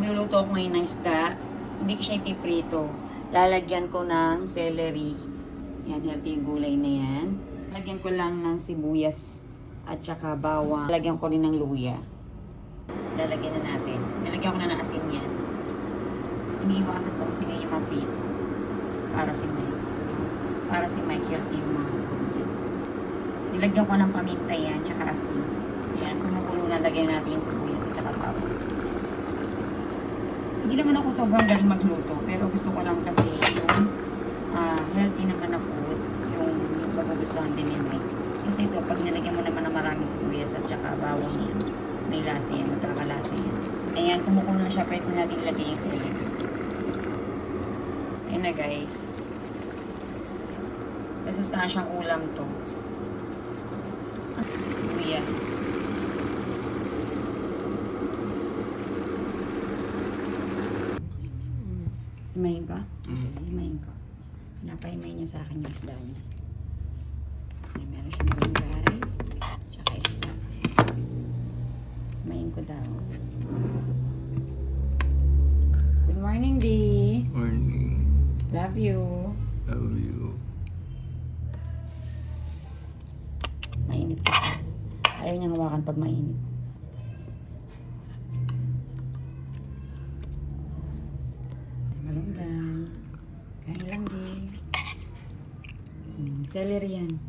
Magluluto ako ngayon ng isda. Hindi ko siya ipiprito. Lalagyan ko ng celery. Yan, healthy yung gulay na yan. Lagyan ko lang ng sibuyas at saka bawang. Lagyan ko rin ng luya. Lalagyan na natin. Nilagyan ko na ng asin yan. Iniiwasan ko kasi ngayon yung maprito. Para si Mike. Para si Mike, healthy yung mga food niya. Nilagyan ko ng paminta yan, tsaka asin. Yan, kumukulo na, lagyan natin yung sibuyas at tsaka bawang. Hindi naman ako sobrang galing magluto, pero gusto ko lang kasi yung healthy naman na food, yung magugustuhan din ni Mike. Kasi ito, pag nilagyan mo naman ng maraming sibuyas at saka bawang yan, may lasa yan, magkakalasa yan. Ayan, kumukulo na siya, pwede natin ilagay yung celery. Ayan na guys. Masustansyang ulam to. Luya. Himayin ka? Sige, himayin ka. Pinapahimay niya sa akin yung isda niya. Ay, meron siyang malunggay. Tsaka isda. Himayin ko daw. Good morning, Dee. Morning. Love you. Love you. Mainit kasi. Ayaw niyang hawakan pag mainit. Malunggay. Kain lang din. Celery yan.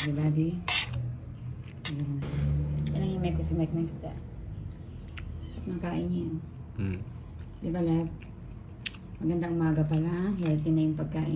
Diba di? Yan ang himay ko si Mike ng isda. Sarap ng kain niya. Diba love? Magandang umaga pa lang. Healthy na yung pagkain.